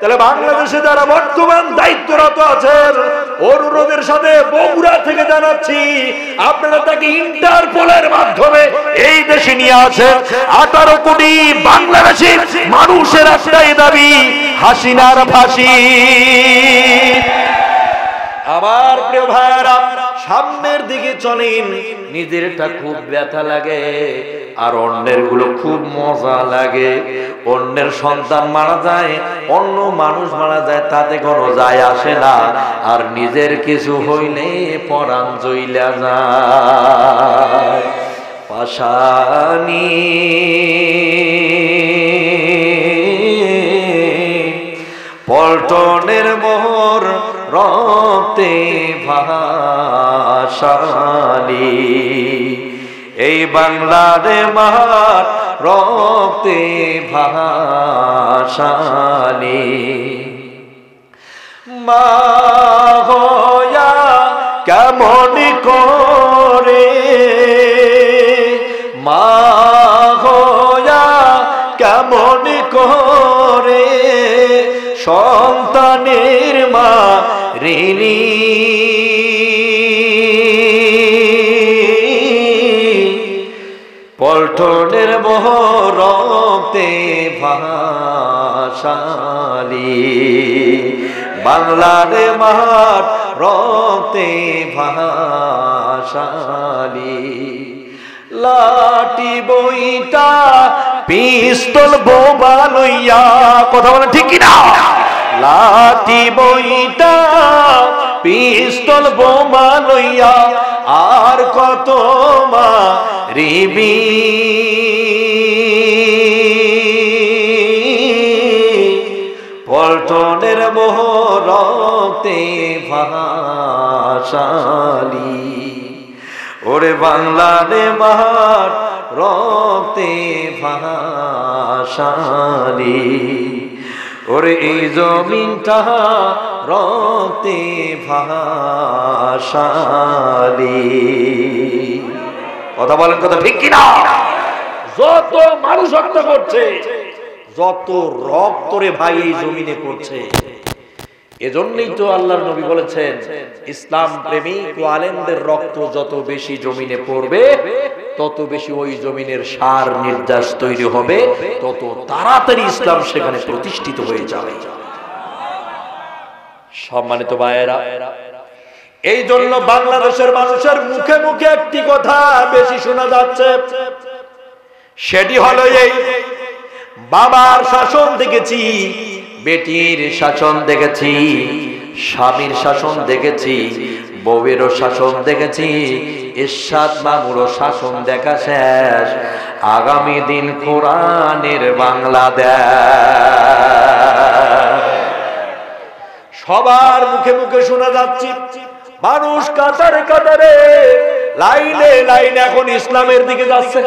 তাহলে বাংলাদেশে যারা বর্তমান দায়িত্বরত আছেন অনুরোধের সাথে বগুড়া থেকে জানাচ্ছি, আপনারা তাকে ইন্টারপোলের মাধ্যমে এই দেশে নিয়ে আসেন। 18 কোটি বাংলাদেশি মানুষের একটাই দাবি, হাসিনার ফাঁসি। আমার প্রিয় ভাইরা, সামনের দিকে চলেন। নিজেরটা খুব ব্যথা লাগে আর অন্যের গুলো খুব মজা লাগে। অন্যের সন্তান মারা যায়, অন্য মানুষ মারা যায়, তাতে কোনো যায় আসে না। আর নিজের কিছু হইলে পরাণ জ্বইলা যায়। পাশানি পল্টনের মোহর রক্তে ভাসালি, এই বাংলার মাঠ রক্তে ভাসালি। মা হইয়া কেমন করে, মা হইয়া কেমন করে সন্তানের মা ঋণী। পল্টনের মোহর রক্তে ভাসালি, বাংলার মাঠ রক্তে ভাসালি। লাঠি বইটা পিস্তল বোমা লইয়া, কথা বলেন ঠিক কিনা? লাঠি বইটা পিস্তল বোমা লইয়া আর কত মারিবি, পল্টনের মোহর রক্তে ভাসালি। ওরে বাংলার মাঠ রক্তে ভাসালি, ওরে এই জমিনটা রক্তে ভাসালি। কথা বলেন, কথা ঠিক কিনা? যত মানুষ হত্যা করছে, যত রক্তরে ভাই এই জমিনে পড়ছে, এজন্যই তো আল্লাহর নবী বলেছেন, ইসলাম প্রেমিক ও আলেমদের রক্ত যত বেশি জমিনে পড়বে, তত বেশি ওই জমিনের সার নির্যাস তৈরি হবে, তত তাড়াতাড়ি ইসলাম সেখানে প্রতিষ্ঠিত হয়ে যাবে। সম্মানিত ভাইয়েরা, এই জন্য বাংলাদেশের মানুষের মুখে মুখে একটি কথা বেশি শোনা যাচ্ছে, সেটি হলো এই, বাবার শাসন দেখেছি, বেটির শাসন দেখেছি, স্বামীর শাসন দেখেছি, বউয়েরও শাসন দেখেছি, এরশাদ মামুরও শাসন দেখা শেষ, আগামী দিন কোরআনের বাংলাদেশ। সবার মুখে মুখে শোনা যাচ্ছে, মানুষ কাতারে কাতারে লাইনে লাইনে এখন ইসলামের দিকে যাচ্ছে।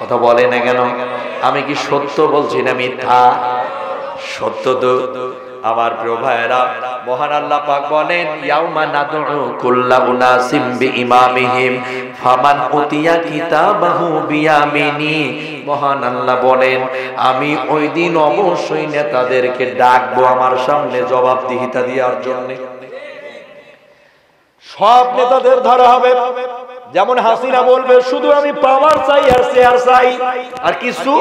কথা বলে না কেন? আমি কি সত্য বলছি না মিথ্যা? সত্য তো। আমার প্রিয় ভাইরা, মহান আল্লাহ পাক বলেন, ইয়াউমা নাদউ কুল্লা উনাসিম বিইমামিহিম ফামান উতিয়া কিতাবাহু বিয়ামিনি। মহান আল্লাহ বলেন, আমি ওই দিন অবশ্যই নেতাদেরকে ডাকবো আমার সামনে জবাবদিহিতা দেওয়ার জন্য। সব নেতাদের ধরা হবে। যেমন হাসিনা বলবে, শুধু আমি পাওয়ার চাই আর শেয়ার চাই, আর কিছু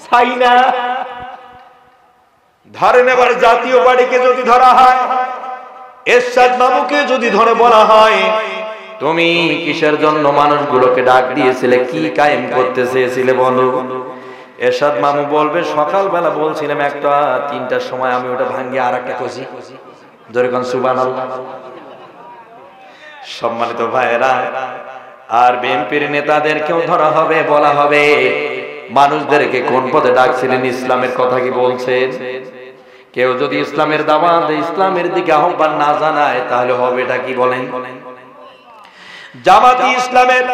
চাই না। ধরেন এবার জাতীয় পার্টিকে যদি ধরা হয়, এরশাদ মামুকে যদি ধরে বলা হয়, তুমি কিসের জন্য মানুষগুলোকে ডাক দিয়েছিলে, কি কায়েম করতে চেয়েছিলে বলো? এরশাদ মামু বলবে, সকালবেলা বলছিলাম একটা, 3টার সময় আমি ওটা ভাঙ্গিয়ে আর একটা কষি। ধরে কোন সুবহানাল্লাহ। সম্মানিত ভাইয়েরা, আর বিএনপির নেতাদেরকেও ধরা হবে, বলা হবে মানুষদেরকে কোন পথে ডাকছিলেন, ইসলামের কথা কি বলছেন? কেউ যদি ইসলামের দাওয়াত, ইসলামের দিকে আহ্বান না জানায়, তাহলে হবেটা কি বলেন? জামাতি ইসলামের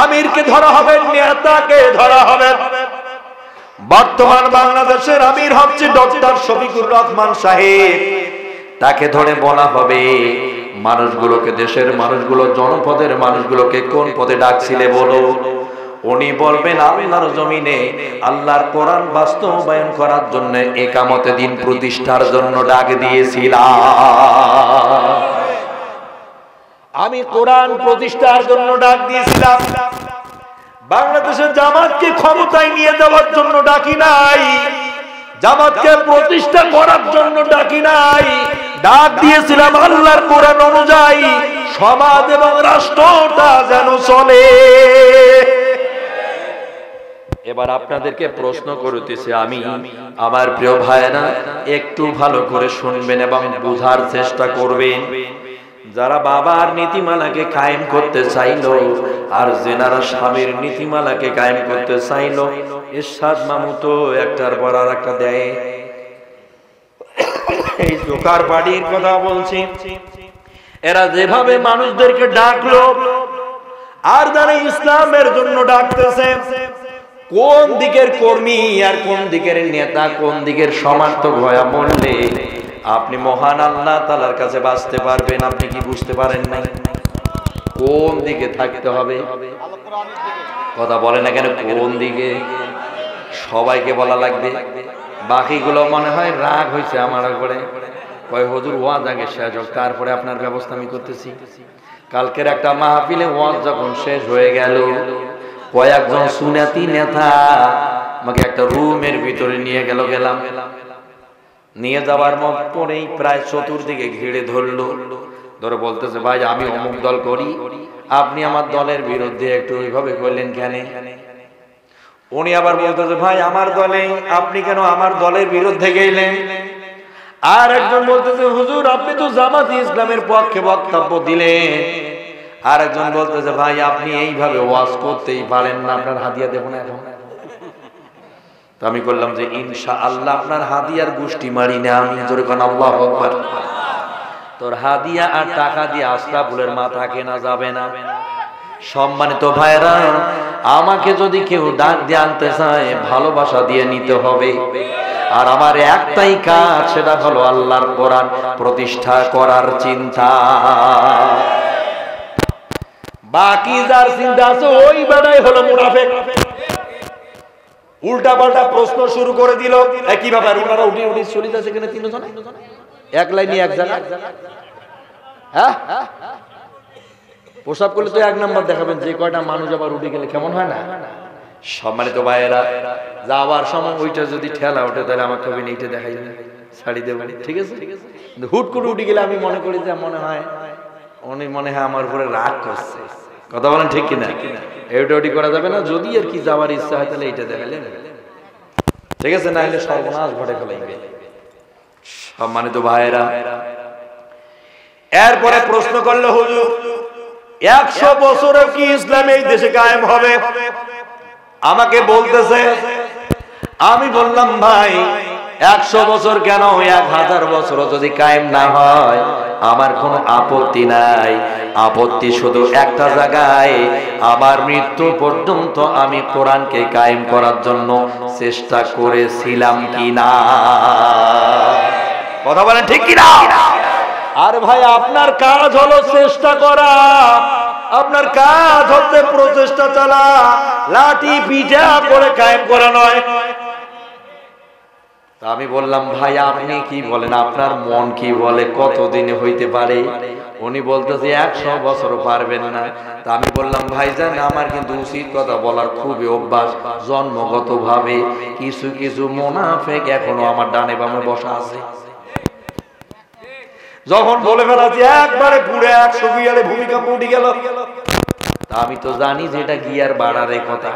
আমিরকে ধরা হবে, নেতাকে ধরা হবে। বর্তমান বাংলাদেশের আমির হচ্ছে ডক্টর শফিকুর রহমান সাহেব, তাকে ধরে বলা হবে মানুষগুলোকে, দেশের মানুষগুলো, জনপদের মানুষগুলোকে কোন পথে ডাকছিলে বলো? উনি বলবেন আল্লাহর জমিনে আল্লাহর কোরআন বাস্তবায়ন করার জন্য ইকামতে দিন প্রতিষ্ঠার জন্য ডাক দিয়েছিলাম। আমি কোরআন প্রতিষ্ঠার জন্য ডাক দিয়েছিলাম। বাংলাদেশের জামাতকে ক্ষমতায় নিয়ে যাওয়ার জন্য ডাকি নাই, জামাতকে প্রতিষ্ঠা করার জন্য ডাকি নাই, ডাক দিয়েছিলাম আল্লাহর কোরআন অনুযায়ী সমাজ এবং রাষ্ট্রটা যেন চলে। এবার আপনাদেরকে প্রশ্ন করতেছি আমি, আমার প্রিয় ভাইরা একটু ভালো করে শুনবেন এবং বোঝার চেষ্টা করবেন। যারা বাবার নীতিমালাকে কায়েম করতে চাইলো আর যেনারা স্বামীর নীতিমালাকে কায়েম করতে চাইলো, ইরশাদ মামু তো একটার পর আর একটা দেয়। এই জোকার বাড়ির কথা বলছি, এরা যেভাবে মানুষদেরকে ডাকলো আর যারা ইসলামের জন্য ডাকতেছে, কোন দিকের কর্মী আর কোন দিকের নেতা, কোন দিকের সমর্থক হয়ে বললে আপনি মহান আল্লাহ তাআলার কাছে বাঁচতে পারবেন? আপনি কি বুঝতে পারেন নাই? কোন দিকে থাকতে হবে? কথা বলে না কেন? কোন দিকে? সবাইকে বলা লাগবে। বাকিগুলো মনে হয় রাগ হয়েছে আমার উপরে, কয় হুজুর ওয়াজ আগে শেষ হোক, তারপরে আপনার ব্যবস্থা আমি করতেছি। কালকের একটা মাহফিলে ওয়াজ যখন শেষ হয়ে গেল, কয়েকজন সুন্নাতি নেতা আমাকে একটা রুমের ভিতরে গেলাম। নিয়ে যাওয়ার পরেই প্রায় চতুর্দিকে ঘিরে ধরে বলতেছে, ভাই আমি অমুক দল করি, আপনি আমার দলের বিরুদ্ধে একটু ওইভাবে করলেন কেন? উনি আবার বলতেছে, ভাই আমার দলে, আপনি কেন আমার দলের বিরুদ্ধে গেলেন? আর একজন বলতেছে, হুজুর আপনি তো জামাতে ইসলামের পক্ষে বক্তব্য দিলেন। আর একজন বলতেছে, ভাই আপনি এইভাবে ওয়াজ করতেই পারেন না, আপনার হাদিয়া দেব না এখন। তো আমি বললাম যে ইনশাআল্লাহ আপনার হাদিয়ার গোষ্ঠী মারি না আমি। জোরে কোন আল্লাহু আকবার। তোর হাদিয়া আর টাকা দিয়ে আশরাফুলের মাথা কেনা যাবে না। সম্মানিত ভাইরা, আমাকে যদি কেউ ডাক দিয়ে আনতে চায়, ভালোবাসা দিয়ে নিতে হবে। আর আমার একটাই কাজ, সেটা হলো আল্লাহর কোরআন প্রতিষ্ঠা করার চিন্তা। বাকি যার চিন্তা আছে ওই বেড়াই হলো মুনাফিক। উল্টা পাল্টা প্রশ্ন শুরু করে দিল, কি ব্যাপার ওনারা উঠে চলে যাচ্ছে কিনা তিনজন এক লাইনে এক জায়গা? হ্যাঁ, প্রসাব করলে তো এক নাম্বার দেখাবেন, যে কয়টা মানুষ আবার উঠে গেলে কেমন হয় না? সম্মানিত ভাইয়েরা, যাওয়ার সময় ওইটা যদি ঠেলা ওঠে তাহলে আমার কবি এইটা দেখাই ছাড়ি দেব, ঠিক আছে? হুট করে উঠে গেলে আমি মনে করি যে মনে হয় উনি আমার উপরে রাগ করছে। কথা বলেন ঠিক কিনা? এইটা ওটি করা যাবে না। যদি আর কি যাওয়ার ইচ্ছা হয় তাহলে এইটা দেখাইলে, ঠিক আছে? না হলে সর্বনাশ ঘটে ফেলাইবে। সম্মানিত ভাইয়েরা, এরপরে প্রশ্ন করলো, হুজুর 100 বছরে কি ইসলাম এই দেশে কায়েম হবে? আমাকে বলতেছে। আমি বললাম, ভাই 100 বছর কেন, 1000 বছর যদি কায়েম না হয় আমার কোনো আপত্তি নাই। আপত্তি শুধু একটা জায়গায়, আমার মৃত্যু পর্যন্ত আমি কোরআনকে কায়েম করার জন্য চেষ্টা করেছিলাম কিনা। কথা বলেন ঠিক কিনা? আর ভাই আপনার কাজ হলো চেষ্টা করা, আপনার কাজ হচ্ছে প্রচেষ্টা চালা, লাঠি পিঠা করে কায়েম করা নয়। আমি বললাম, ভাই আপনি কি বলেন, আপনার মন কি বলে, কতদিনে হইতে পারে? উনি বলতেছে 100 বছরও পারবেন না। তা আমি বললাম, ভাইজান আমার কিন্তু উচিত কথা বলার খুবই অভ্যাস, জন্মগত ভাবে। কিছু কিছু মুনাফিক এখনো আমার ডানে বামে বসা আছে। যখন বলে ফেলাছি একবারে পুরো 100 গিয়ারে ভূমিকম্প উঠে গেল, তা আমি তো জানি যে এটা গিয়ার বাড়ারে কথা।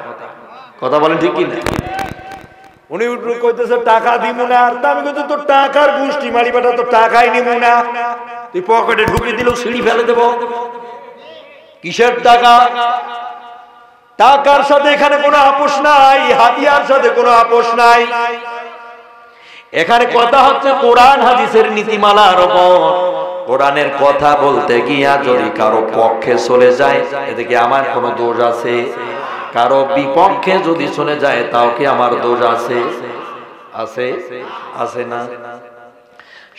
কথা বলেন ঠিক কিনা? উনি কইতেছে টাকা দিব না, আর আমি কইতে তো টাকার গোষ্ঠী মারি বেটা, তো টাকাই নিব না। তুই পকেটে ঢুকিয়ে দিলেও সিঁড়ি ফেলে দেব। কিসের টাকা? টাকার সাথে এখানে কোনো আপোষ নাই, হাদিয়ার সাথে কোনো আপোষ নাই। এখানে কথা হচ্ছে কোরআন হাদিসের নীতিমালার উপর। কোরআনের কথা বলতে গিয়া যদি কারো পক্ষে চলে যায়, এতে কি আমার কোনো দোষ আছে? কারো বিপক্ষে যদি চলে যায় তাও কি আমার দোষ আছে? আছে? আছে না?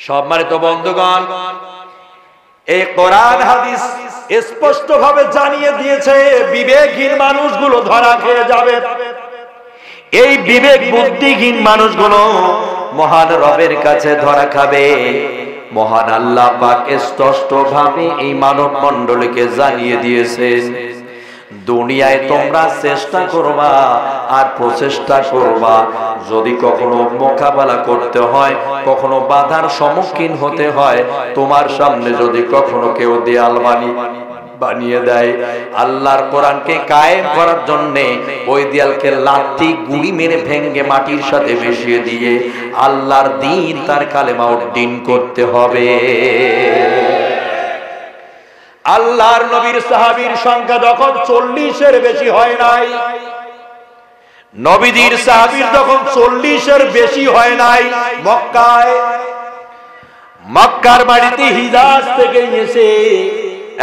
সম্মানিত বন্ধুগণ, এই কোরআন হাদিস স্পষ্ট ভাবে জানিয়ে দিয়েছে বিবেকহীন মানুষগুলো ধরা খেয়ে যাবে। এই বিবেক বুদ্ধিহীন মানুষগুলো মহান রবের কাছে ধরা খাবে। মহান আল্লাহ পাক স্পষ্ট ভাবে এই মানব মণ্ডলীকে জানিয়ে দিয়েছেন, দুনিয়ায় তোমরা চেষ্টা করবা আর প্রচেষ্টা করবা, যদি কখনো মোকাবেলা করতে হয়, কখনো বাধার সম্মুখীন হতে হয়, তোমার সামনে যদি কখনো কেউ দেয়াল বানিয়ে দেয়, আল্লাহর কোরআনকে কায়েম করার জন্য ওই দেয়ালকে লাঠি গুলি মেরে ভেঙে মাটির সাথে মিশিয়ে দিয়ে আল্লাহর দ্বীন তার কালেমা উদ্দিন করতে হবে। আল্লাহর নবীর সাহাবীর সংখ্যা যখন 40-এর বেশি হয় নাই, নবীজির সাহাবীর যখন 40-এর বেশি হয় নাই, মক্কার বাড়িতে হিজাজ থেকে এসে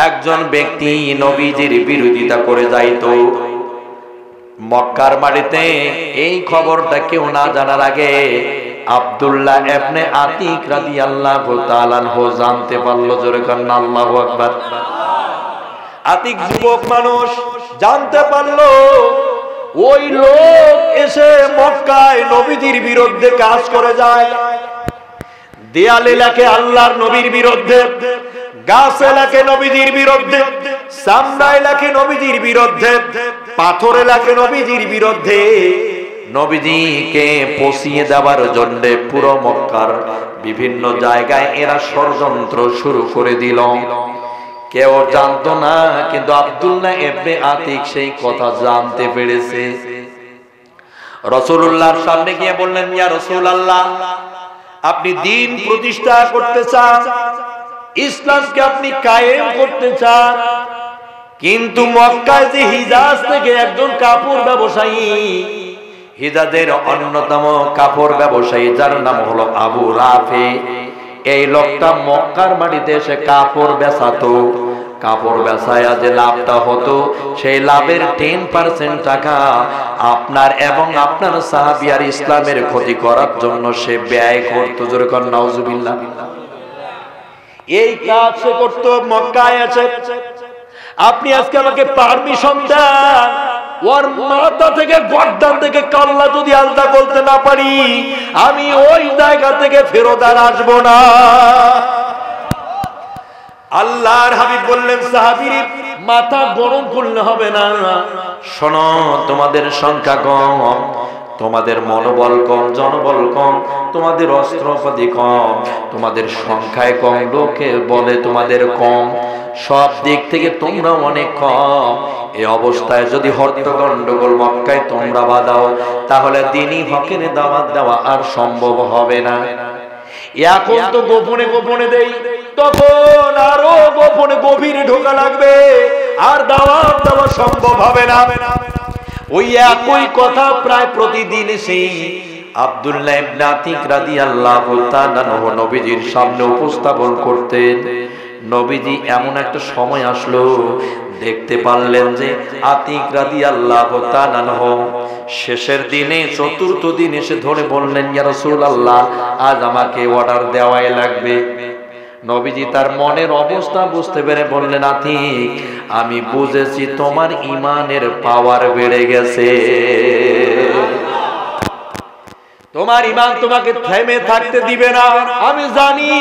একজন ব্যক্তি নবীজির বিরোধিতা করে যাইতো। মক্কার বাড়িতে এই খবরটা কেউ না জানার আগে আব্দুল্লাহ ইবনে আতিক রাদিয়াল্লাহু তাআলা আনহু জানতে পারলো। জোরে কান্না আল্লাহু আকবার। আতিক যুবক মানুষ জানতে পারলো ওই লোক এসে মক্কায় নবীজির বিরুদ্ধে কাজ করে যায়। দেয়ালে লেখে আল্লাহর নবীর বিরুদ্ধে, গাছে লেখে নবীজির বিরুদ্ধে, সামনায় লেখে নবীজির বিরুদ্ধে, পাথরে লেখে নবীজির বিরুদ্ধে। নবীজিকে পচিয়ে দেওয়ার জন্য পুরো মক্কার বিভিন্ন জায়গায় এরা ষড়যন্ত্র শুরু করে দিল। কেউ জানতো না, কিন্তু আব্দুল্লাহ ইবনে আতিক সেই কথা জানতে পেরেছে। রাসূলুল্লাহর সামনে গিয়ে বললেন, ইয়া রাসূলুল্লাহ, আপনি দ্বীন প্রতিষ্ঠা করতে চান, ইসলামকে আপনি কায়েম করতে চান, কিন্তু মক্কায় যে হিজাজ থেকে একজন কাপড় ব্যবসায়ী, হিজাজের অন্যতম কাপড় ব্যবসায়ী যার নাম হলো আবু রাফি, এই লোকটা মক্কার বাড়িতে এসে কাপড় বেচাতো। কাপড় বেচায়া যে লাভটা হতো, সেই লাভের 10% টাকা আপনার এবং আপনার সাহাবী আর ইসলামের ক্ষতি করার জন্য সে ব্যয় করতো। জোরে কোন নাউজুবিল্লাহ। এই কাজ সে করতো মক্কায় আছে। আপনি আজকে আমাকে পারমিশন দেন, ওর মাথা থেকে গর্দান থেকে কাল্লা যদি আলাদা করতে না পারি, আমি ওই জায়গা থেকে ফেরত আর আসবো না। আল্লাহর হাবিব বললেন, সাহাবীর মাথা গরম করলে হবে না। শোনো, তোমাদের সংখ্যা কম, তোমাদের মনোবল কম, জনবল কম, তোমাদের অস্ত্রপাতি কম, তোমাদের সংখ্যায় কম, লোকে বলে তোমাদের কম, সব দিক থেকে তোমরা অনেক কম। এই অবস্থায় যদি হট্টগন্ডগোল মক্কায় তোমরা বাঁধাও, তাহলে দ্বীনি হকের দাওয়াত দেওয়া আর সম্ভব হবে না। এখন তো গোপনে গোপনে দেই, তখন আরো গোপনে গভীরে ঢোকা লাগবে, আর দাওয়াত দেওয়া সম্ভব হবে না। ওই একই কথা প্রায় প্রতিদিন সেই আব্দুল্লাহ ইবনে আতিক রাদিয়াল্লাহু তাআলা আনহু নবীজির সামনে উপস্থাপন করতেন। নবীজি এমন একটা সময় আসলো, দেখতে পারলেন যে আতিক রাদিয়াল্লাহু তাআলা আনহু শেষের দিনে, চতুর্থ দিন এসে ধরে বললেন, ইয়া রাসূলুল্লাহ, আজ আমাকে অর্ডার দেওয়াই লাগবে। নবীজি তার মনের অবস্থা বুঝতে পেরে বললেন, আতিক, আমি বুঝেছি তোমার ঈমানের পাওয়ার বেড়ে গেছে, তোমার ঈমান তোমাকে থেমে থাকতে দিবে না, আমি জানি।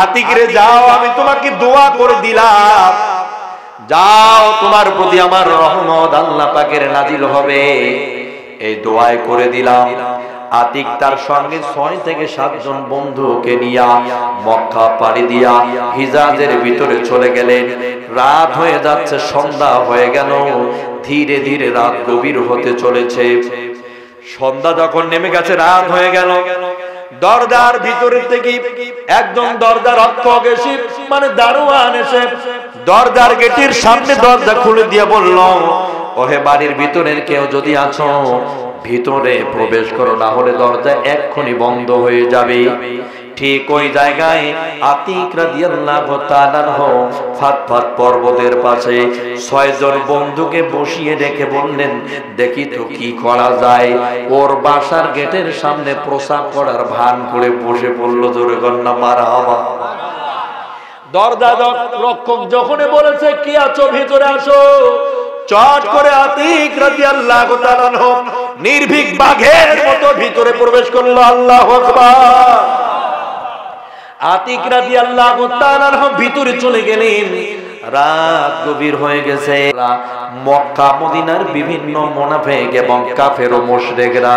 আতিক রে, যাও, আমি তোমাকে দোয়া করে দিলাম, যাও, তোমার প্রতি আমার রহমত আল্লাহ পাকের নাজিল হবে, এই দোয়াই করে দিলাম। আতিক তার সঙ্গে 6 থেকে 7 জন বন্ধুকে নিয়ে মক্কা পাড়ি দিয়া হিজাজের ভিতরে চলে গেলেন। রাত হয়ে যাচ্ছে, সন্ধ্যা হয়ে গেল, ধীরে ধীরে রাত গভীর হতে চলেছে। সন্ধ্যা যখন নেমে গেছে, রাত হয়ে গেল, দরজার ভিতরে থেকে একদম দরজা রক্ষক এসে, মানে দারোয়ান এসে দরজার গেটের সামনে দরজা খুলে দিয়ে বলল, ওহে বাড়ির ভিতরের কেউ যদি আছো, ভিতরে প্রবেশ করো, না হলে দরজা এক্ষুনি বন্ধ হয়ে যাবে। ঠিক ওই জায়গায় আতিক রাদিয়াল্লাহু তাআলা আনহু ফাতফাত পর্বতের পাশে 6 জন বন্ধুকে বসিয়ে রেখে বললেন, দেখি তো কি করা যায়। ওর বাসার গেটের সামনে প্রসাব করার ভান করে বসে পড়ল। জোরে কন্যা মারহাবা। দরজা রক্ষক যখন বলেছে কি আছো ভিতরে আসো, চট করে আতিক রাদিয়াল্লাহু তাআলা নির্ভীক বাঘের মতো ভিতরে প্রবেশ করলো। আল্লাহু আকবার। আতিক রাদিয়াল্লাহু তাআলা ভিতরে চলে গেলেন। রাত গভীর হয়ে গেছে। মক্কা মদিনার বিভিন্ন মুনাফিক এবং কাফের ও মুশরিকরা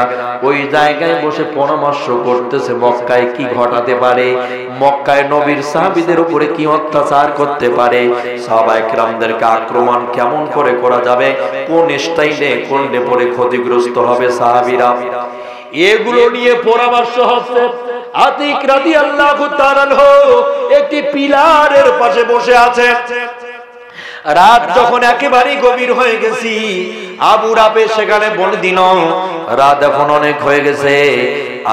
ওই জায়গায় বসে পরামর্শ করতেছে মক্কায় কি ঘটাতে পারে, মক্কায় নবীর সাহাবীদের উপরে কি অত্যাচার করতে পারে, সাহাবায়ে কেরামদেরকে আক্রমণ কেমন করে করা যাবে, কোন স্টাইলে করলে পরে ক্ষতিগ্রস্ত হবে সাহাবীরা, এগুলো নিয়ে পরামর্শ হচ্ছে। আতিক রাদিয়াল্লাহু তাআলা একটি পিলারের পাশে বসে আছে। রাত যখন একেবারে গভীর হয়ে গেছি, আবু রাফে সেখানে বলে দিল রাত এখন অনেক হয়ে গেছে,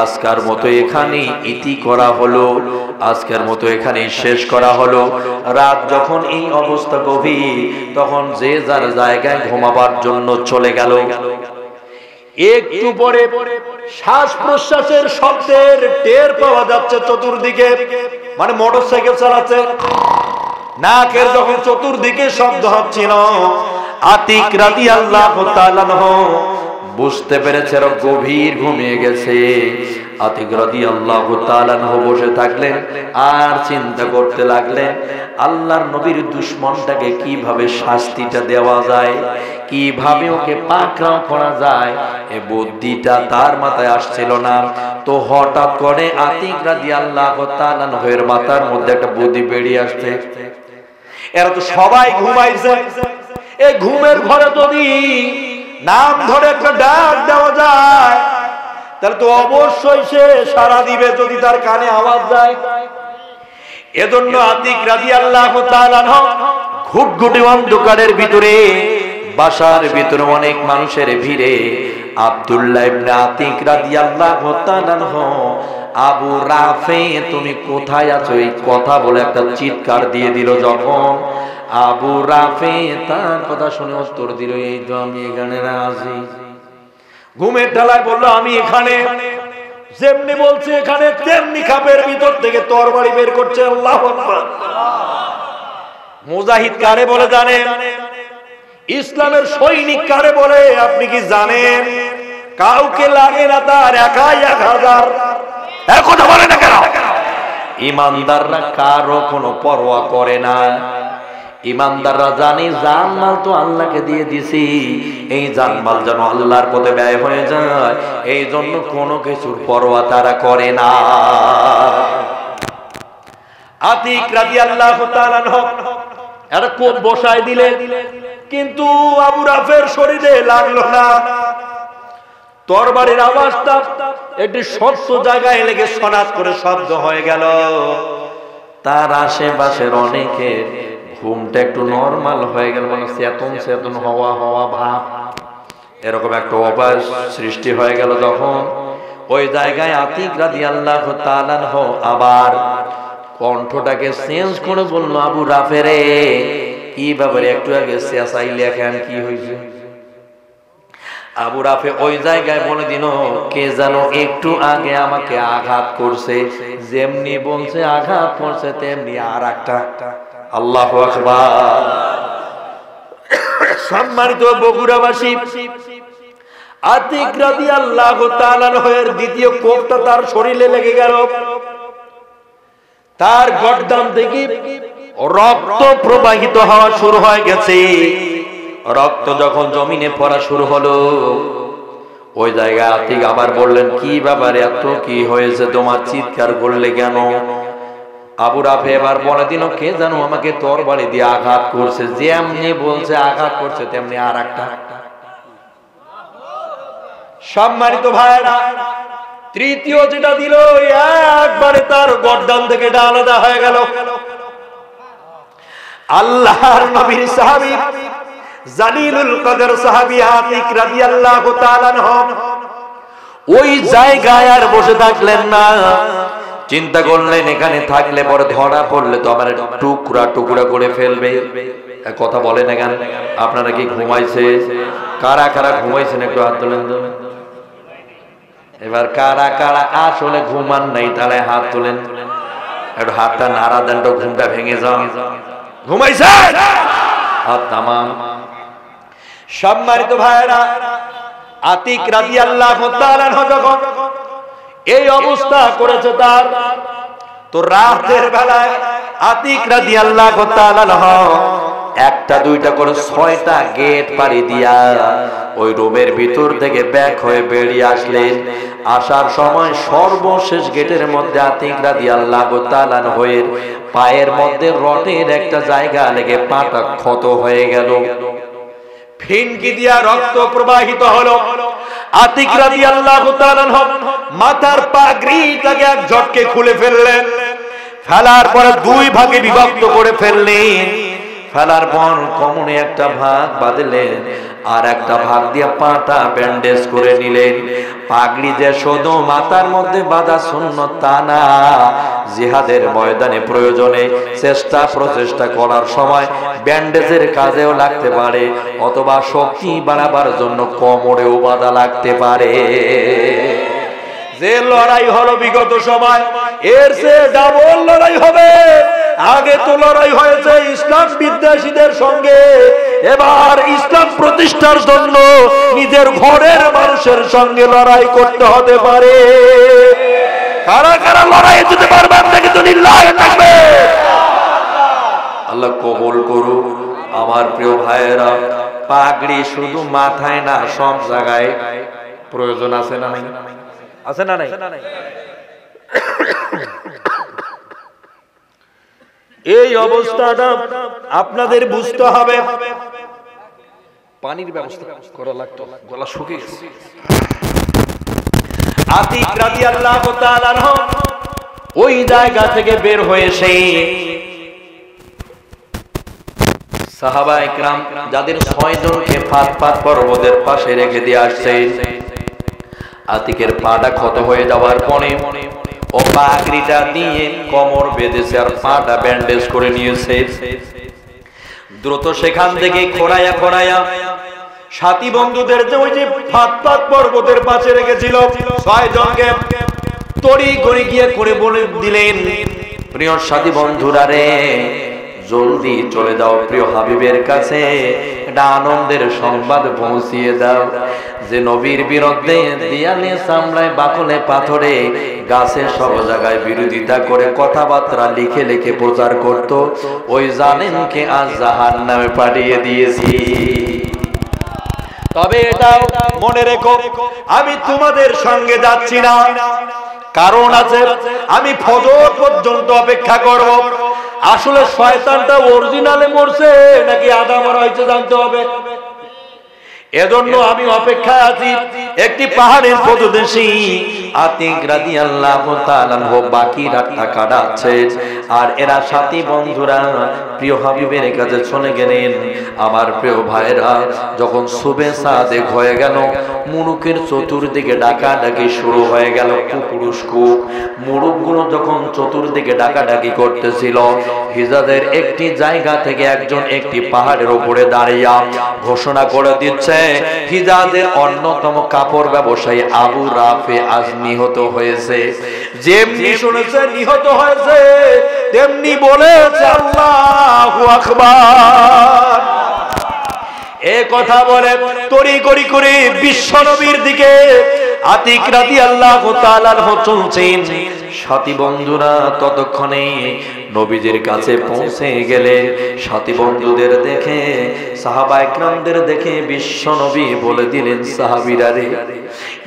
আজকের মতো এখানে ইতি করা হলো, আজকের মতো এখানে শেষ করা হলো। রাত যখন এই অবস্থা গভীর, তখন যে যার জায়গায় ঘুমাবার জন্য চলে গেল। একটু পরে শ্বাস প্রশ্বাসের শব্দের টের পাওয়া যাচ্ছে চতুর্দিকে, মানে মোটরসাইকেল চালাচ্ছে, নাকের যখন চতুর্দিকে শব্দ হচ্ছিল, আতিক রাদিয়াল্লাহু তাআলা বুঝতে পেরেছে গভীর ঘুমিয়ে গেছে। আতিক রাদিয়াল্লাহু তাআলা বসে থাকলেন আর চিন্তা করতে লাগলেন আল্লাহর নবীর দুশমনটাকে কিভাবে শাস্তিটা দেওয়া যায়, কিভাবে ওকে পাকড়াও করা যায়, এই বুদ্ধিটা তার মাথায় আসছিল না। তো হঠাৎ করে আতিক রাদিয়াল্লাহু তাআলা এর মাথার মধ্যে একটা বুদ্ধি বেরিয়ে আসছে। এরা তো সবাই ঘুমাইছে, এই ঘুমের ঘরে যদি নাম ধরে একটা ডাক দেওয়া যায়, তাহলে তো অবশ্যই সে সাড়া দিবে যদি তার কানে আওয়াজ যায়। এজন্য আতিক রাদিয়াল্লাহু তাআলা ঘুটঘুটে অন্ধকারের ভিতরে, বাসার ভিতরে অনেক মানুষের ভিড়ে আব্দুল্লাহ ইবনে আতিক রাদিয়াল্লাহু তাআলা আবু রাফে তুমি কোথায় আছো এই কথা বলে একটা চিৎকার দিয়ে দিল। যখন আবু রাফে তার কথা শুনে উত্তর দিল এই তো আমি এখানে আছি। ঘুমের ঢালায় বললো আমি এখানে। যেমনি বলছে এখানে, তেমনি খাপের ভিতর থেকে তরবারি বের করছে। আল্লাহু আকবার। মুজাহিদ কারে বলে জানেন? ইসলামের সৈনিক কারে বলে আপনি কি জানেন? কাউকে লাগে না, তার একাই 1000। কথা বলে না কেন? ইমানদাররা কারো কোনো পরোয়া করে না। ইমানদাররা জানে জানমাল তো আল্লাহকে দিয়ে দিছি, এই জানমাল যেন আল্লাহর পথে ব্যয় হয়ে যায়, এই জন্য কোনো কিছুর পরোয়া তারা করে না। আতিক রাদিয়াল্লাহু তাআলা একটা কোপ বসায় দিলে, কিন্তু আবু রাফের শরীরে লাগলো না। তরবারির আওয়াজটা একটি স্বচ্ছ জায়গায় লেগে সনাত করে শব্দ হয়ে গেল। তার আশেপাশের অনেকের ঘুমটা একটু নরমাল হয়ে গেল, মানে চেতন চেতন হওয়া হওয়া ভাব, এরকম একটা অভ্যাস সৃষ্টি হয়ে গেল। যখন ওই জায়গায় আতিক রাদিয়াল্লাহু তাআলা আবার কণ্ঠটাকে চেঞ্জ করে বলল আবু রাফে রে, কি ব্যাপারে একটু আগে চেঁচাইলে এখন কি হয়েছে? আবু রাফে ওই জায়গায় বলে দিল কে যেন একটু আগে আমাকে আঘাত করছে, যেমনি বলছে আঘাত করছে তেমনি আর একটা। আল্লাহু আকবার। সম্মানিত বগুড়াবাসী, আতিক রাদিয়াল্লাহু তাআলা এর দ্বিতীয় কোপটা তার শরীরে লেগে গেল। তার গর্দান থেকে রক্ত প্রবাহিত হওয়া শুরু হয়ে গেছে। রক্ত যখন জমিনে পড়া শুরু হলো, ওই জায়গায় আতিক আবার বললেন কি ব্যাপারে, এত কি হয়েছে, তোমার চিৎকার করলে কেন? আবু রাফে এবার বলে দিল কে জানো আমাকে তরবারি দিয়ে আঘাত করছে, যেমনি বলছে আঘাত করছে তেমনি আর একটা। সম্মানিত ভাইরা, তৃতীয় যেটা দিল একবারে তার গর্দান থেকে আলাদা হয়ে গেল। আল্লাহর নবীর সাহাবী জালিলুল কদর সাহাবী আতিক রাদিয়াল্লাহু তাআলা ওই জায়গায় আর বসে থাকলেন না। চিন্তা করলেন এখানে থাকলে পরে ধরা পড়লে তো আমার টুকরা টুকরা করে ফেলবে। কথা বলে না কেন? আপনারা কি ঘুমাইছে? কারা কারা ঘুমাইছেন একটু হাত তোলেন তো। এবার কারা কারা আসলে ঘুমান নাই তাহলে হাত তোলেন। একটু হাতটা নাড়া দেন, তো ঘুমটা ভেঙে যান। ঘুমাইছে হাত নামান। সম্মানিত ভাইরা, আতিক রাদিয়াল্লাহু তাআলা যখন এই অবস্থা করেছে তার, তো রাতের বেলায় আতিক রাদিয়াল্লাহু তাআলা একটা দুইটা করে 6টা গেট পাড়ি দিয়া ওই রুমের ভিতর থেকে ব্যাক হয়ে বেরিয়ে আসলেন। আসার সময় সর্বশেষ গেটের মধ্যে আতিক রাদিয়াল্লাহু তাআলা হয়ে পায়ের মধ্যে রটের একটা জায়গা লেগে পাটা ক্ষত হয়ে গেল, ফিনকি দিয়া রক্ত প্রবাহিত হলো। আতিক রাদিয়াল্লাহু তাআলা মাথার পাগড়িটাকে এক ঝটকে খুলে ফেললেন, ফেলার পরে দুই ভাগে বিভক্ত করে ফেললেন। ফেলার পর কোমরে একটা ভাগ বাঁধলেন, আর একটা ভাগ দিয়ে পাটা ব্যান্ডেজ করে নিলেন। পাগড়ি যে শুধু মাথার মধ্যে বাঁধা সুন্নত তা না, জিহাদের ময়দানে প্রয়োজনে প্রচেষ্টা করার সময় ব্যান্ডেজের কাজেও লাগতে পারে, অথবা শক্তি বাড়াবার জন্য কোমরেও বাঁধা লাগতে পারে। যে লড়াই হলো বিগত সময়, এর চেয়ে ডাবল লড়াই হবে। আগে তো লড়াই হয়েছে ইসলাম বিদ্বেষীদের সঙ্গে, এবার ইসলাম প্রতিষ্ঠার জন্য নিজের ঘরের মানুষের সঙ্গে লড়াই করতে হতে পারে। কারা কারা লড়াই যেতে পারবেন নাকি তো লিল্লাহি থাকবে। আল্লাহ কবুল করুক। আমার প্রিয় ভাইয়েরা, পাগড়ি শুধু মাথায় না, সব জায়গায় প্রয়োজন আছে না নাই? আছে না নাই? এই অবস্থাটা আপনাদের বুঝতে হবে। পানির ব্যবস্থা করা লাগতো, গলা শুকিয়ে গেছে। আতিক রাদিয়াল্লাহু তাআলা ওই জায়গা থেকে বের হয়ে সেই সাহাবায়ে কেরাম যাদের 6 জনকে ফাত পর্বতের পাশে রেখে দিয়ে আসছেন, আতিকের পাটা ক্ষত হয়ে যাওয়ার পরে ও পাগড়িটা দিয়ে কোমর বেঁধেছে আর পাটা ব্যান্ডেজ করে নিয়েছে। দ্রুত সেখান থেকে খোঁড়াইয়া সাথী বন্ধুদের যে ওই যে ফাত পর্বতের পাশে রেখেছিল 6 জনকে তড়ি করে গিয়ে করে বলে দিলেন, প্রিয় সাথী বন্ধুরা রে, জলদি চলে যাও প্রিয় হাবিবের কাছে, এটা আনন্দের সংবাদ পৌঁছিয়ে দাও যে নবীর বিরুদ্ধে দেয়ালে চামড়ায় বাকলে পাথরে গাছে সব জায়গায় বিরোধিতা করে কথাবার্তা লিখে লিখে প্রচার করত, ওই জালেমকে আজ জাহান্নামে পাঠিয়ে দিয়েছি। তবে এটাও মনে রেখো, আমি তোমাদের সঙ্গে যাচ্ছি না, কারণ আছে, আমি ফজর পর্যন্ত অপেক্ষা করব। আসলে শয়তানটা অরিজিনালে মরছে নাকি আদা মরা হয়েছে জানতে হবে, এজন্য আমি অপেক্ষায় আছি। একটি পাহাড়ের পদদেশে আতিক রাদিয়াল্লাহু তাআলা বাকি রাতটা কাটাচ্ছে, আর এরা সাথী বন্ধুরা প্রিয় হাবিবের কাছে চলে গেলেন। আমার প্রিয় ভাইরা, যখন সুবে সাদেক হয়ে গেল, মুলুকের চতুর্দিকে ডাকাডাকি শুরু হয়ে গেল। কুকুরুস্কু মুলুকগুলো যখন চতুর্দিকে ডাকাডাকি করতেছিল, হিজাজের একটি জায়গা থেকে একজন একটি পাহাড়ের উপরে দাঁড়িয়ে ঘোষণা করে দিচ্ছে, হিজাজের অন্যতম কাপড় ব্যবসায়ী আবু রাফে আজ নিহত হয়েছে। যেমনি শুনেছে নিহত হয়েছে, তেমনি বলেছে আল্লাহু আকবার। এ কথা বলে তড়ি করি করে বিশ্বনবীর দিকে আতিক রাদিয়াল্লাহু তাআলা চলছেন। সাথী বন্ধুরা ততক্ষণে নবীজির কাছে পৌঁছে গেলে সাথী বন্ধুদের দেখে, সাহাবায়ে কেরামদের দেখে বিশ্বনবী বলে দিলেন, সাহাবীরা রে,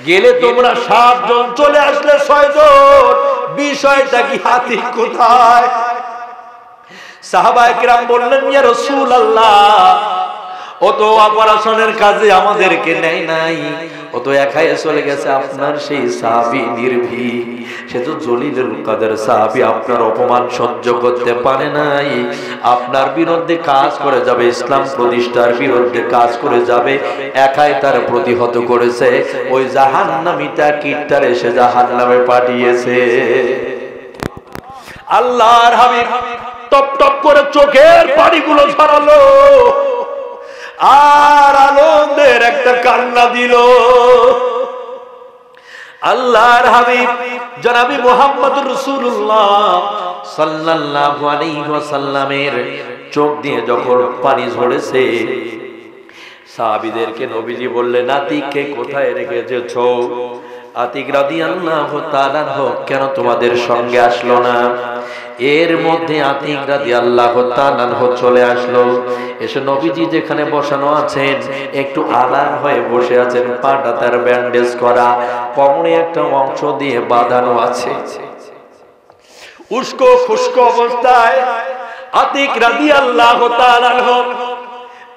গেলে তোমরা 7 জন, চলে আসলে 6 জন, বিষয়টা কি? আতিক কোথায়? সাহাবায়ে কেরাম বললেন, ইয়া রাসূলুল্লাহ, ও তো অপারেশনের কাজে আমাদেরকে নেয় নাই, ও তো একাই চলে গেছে। আপনার সেই সাহাবী নির্ভীক, সে তো জলিলুল কদর সাহাবী, আপনার অপমান সহ্য করতে পারে নাই, আপনার বিরুদ্ধে কাজ করে যাবে, ইসলাম প্রতিষ্ঠার বিরুদ্ধে কাজ করে যাবে, একাই তার প্রতিহত করেছে। ওই জাহান্নামীটা কিট্টারে সে জাহান্নামে পাঠিয়েছে। আল্লাহর হাবিব টপ টপ করে চোখের পানিগুলো ঝরালো আর আনন্দের একটা কান্না দিল। আল্লাহর হাবিব জনাবি মুহাম্মদুর রাসূলুল্লাহ সাল্লাল্লাহু আলাইহি ওয়াসাল্লামের চোখ দিয়ে যখন পানি ঝরেছে, সাহাবীদেরকে নবীজি বললেন, আতিককে কোথায় রেখেছো? আতিক রাদিয়াল্লাহু তাআলা কেন তোমাদের সঙ্গে আসলো না? এর মধ্যে আতিক রাদিয়াল্লাহু তাআলা চলে আসলো, এসে নবীজি যেখানে বসানো আছেন একটু আলাদা হয়ে বসে আছেন, পাটা তার ব্যান্ডেজ করা, কোমরে একটা অংশ দিয়ে বাঁধানো আছে। উস্কো খুশকো অবস্থায় আতিক রাদিয়াল্লাহু তাআলা,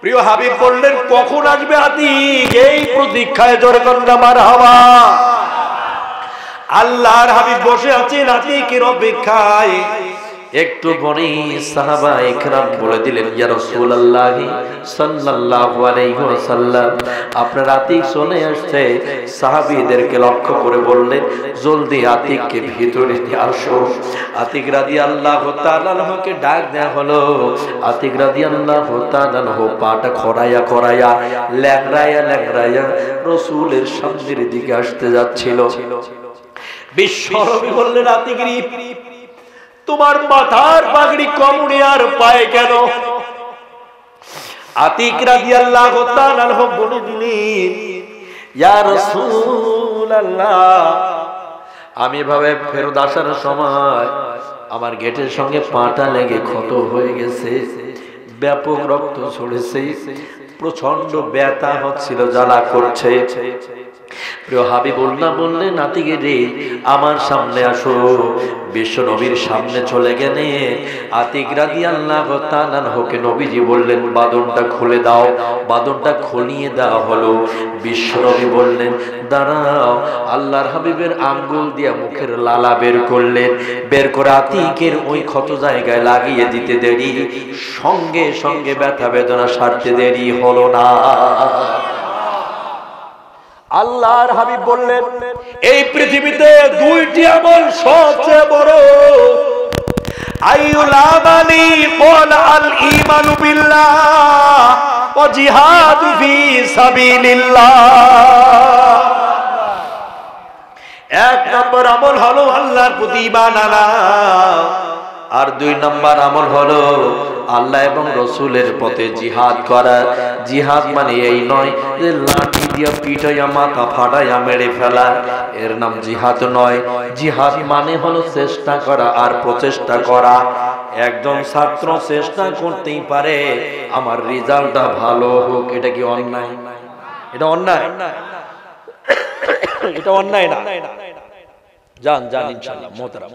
প্রিয় হাবিব বললেন, কখন আসবে আতিক? এই প্রতীক্ষায় জোরে কন্যা মারহাবা। আল্লাহর হাবিব বসে আছেন আতিকের অপেক্ষায়। একটু পরে সাহাবা ইকরাম বলে দিলেন, ইয়া রাসূলুল্লাহ সাল্লাল্লাহু আলাইহি ওয়াসাল্লাম, আপনার আতিক চলে আসছে। সাহাবীদেরকে লক্ষ্য করে বললেন, জলদি আতিককে ভিতরে নিয়ে আসো। আতিক রাদিয়াল্লাহু তাআলা কে ডাক দেয়া হলো। আতিক রাদিয়াল্লাহু তাআলা পাটা খড়াইয়া ল্যাংড়াইয়া রাসূলের সামনের দিকে আসতে যাচ্ছিল। বিশ্বনবী বললেন, আতিক রে, তোমার মাথার পাগড়ি কোমরে আর পায়ে কেন? আতিক রাদিয়াল্লাহু তাআলা বলে দিলেন, ইয়া রাসূলুল্লাহ, আমি এভাবে ফেরত আসার সময় আমার গেটের সঙ্গে পাটা লেগে ক্ষত হয়ে গেছে, ব্যাপক রক্ত ঝরেছে, প্রচন্ড ব্যথা হচ্ছিল, জ্বালা করছে। প্রিয় হাবিবুল্লাহ বললেন, আতিকে রে, আমার সামনে আসো। বিশ্ব নবীর সামনে চলে গেলে আতিক রাদিয়াল্লাহু তাআলা কে নবীজি বললেন, বাঁধনটা খুলে দাও। বাঁধনটা খুলিয়ে দেওয়া হলো। বিশ্ব নবী বললেন, দাঁড়াও। আল্লাহর হাবিবের আঙ্গুল দিয়ে মুখের লালা বের করলেন, বের করে আতিকের ওই ক্ষত জায়গায় লাগিয়ে দিতে দেরি, সঙ্গে সঙ্গে ব্যথা বেদনা সারতে দেরি হলো না। আল্লাহর হাবিব বললেন, এই পৃথিবীতে দুইটি আমল সবচেয়ে বড়। আইউল আমালি ক্বাল আল ঈমানু বিল্লাহ ওয়া জিহাদু ফি সাবিলিল্লাহ। এক নম্বর আমল হলো আল্লাহর প্রতি ঈমান আনা, আর দুই নম্বর আমল হলো আল্লাহ এবং রাসূলের পথে জিহাদ করা। জিহাদ মানে এই নয় যে লাঠি দিয়ে পিটাইয়া মাথা ফাটাইয়া মেরে ফেলা, এর নাম জিহাদ নয়। জিহাদ মানে হলো চেষ্টা করা আর প্রচেষ্টা করা। একজন ছাত্র চেষ্টা করতেই পারে আমার রেজাল্টটা ভালো হোক, এটা কি অন্যায়? এটা অন্যায়? এটা অন্যায় না। জান ইনশাআল্লাহ মোহতারাম।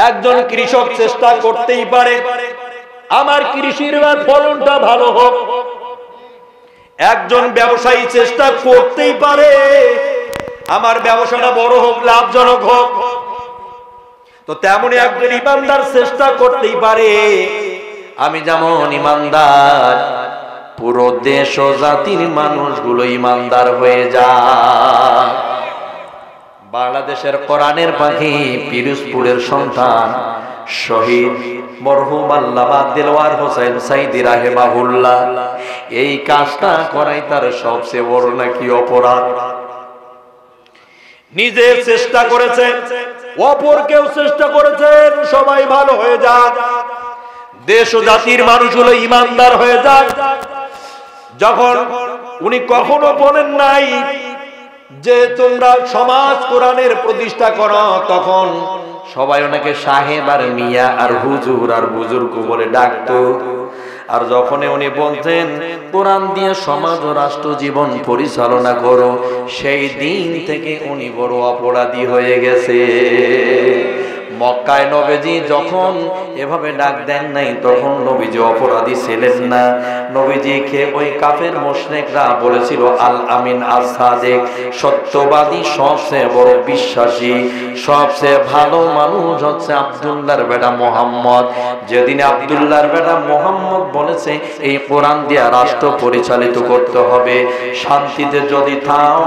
একজন কৃষক চেষ্টা করতেই পারে আমার কৃষির ফলনটা ভালো হোক। একজন ব্যবসায়ী চেষ্টা করতেই পারে আমার ব্যবসাটা বড় হোক, লাভজনক হোক। তো তেমনি একজন ইমানদার চেষ্টা করতেই পারে আমি যেমন ইমানদার, পুরো দেশ ও জাতির মানুষগুলো ইমানদার হয়ে যায়। বাংলাদেশের কোরআনের পাখি, পিরোজপুরের সন্তান, শহীদ মরহুম আল্লামা দেলওয়ার হোসেন সাইদি রাহিমাহুল্লাহ, এই কাজটা করাই তার সবচেয়ে বড় নাকি অপরাধ? নিজে চেষ্টা করেছেন, অপরকেও চেষ্টা করেছেন, সবাই ভালো হয়ে যাক, দেশ ও জাতির মানুষগুলো ইমানদার হয়ে যাক। যখন উনি কখনো বলেন নাই যে তোমরা সমাজ কোরআনের প্রতিষ্ঠা করো, তখন সবাই ওনাকে সাহেব আর মিয়া আর হুজুর আর বুজুর্গ বলে ডাকতো। আর যখন উনি বলতেন কোরআন দিয়ে সমাজ ও রাষ্ট্র জীবন পরিচালনা করো, সেই দিন থেকে উনি বড় অপরাধী হয়ে গেছে। মক্কায় নবীজি যখন এভাবে ডাক দেন নাই, তখন নবীজি অপরাধী ছিলেন না। নবীজিকে ওই কাফের মুশরিকরা বলেছিল আল আমিন আস সাদিক, সত্যবাদী, সবচেয়ে বড় বিশ্বাসী, সবচেয়ে ভালো মানুষ হচ্ছে আব্দুল্লাহর বেটা মুহাম্মদ। যেদিন আব্দুল্লাহর বেটা মুহাম্মদ বলেছে এই কোরআন দিয়ে রাষ্ট্র পরিচালিত করতে হবে, শান্তিতে যদি থাও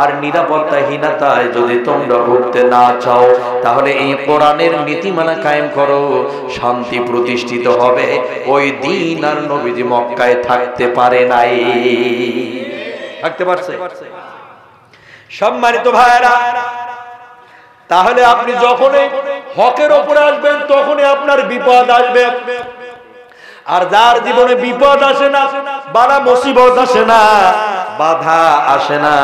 আর নিরাপত্তাহীনতায় যদি তোমরা ভুগতে না চাও, তাহলে এই কোরআনের নীতিমালা কায়েম করো, শান্তি প্রতিষ্ঠিত হবে। ওই দিন আর নবীজি মক্কায় থাকতে পারে নাই। থাকতে পারছে? সম্মানিত ভাইরা, তাহলে আপনি যখনই হকের উপরে আসবেন তখনই আপনার বিপদ আসবে। আর যার জীবনে বিপদ আসে না, বালা মুসিবত আসে না, বাধা আসে না,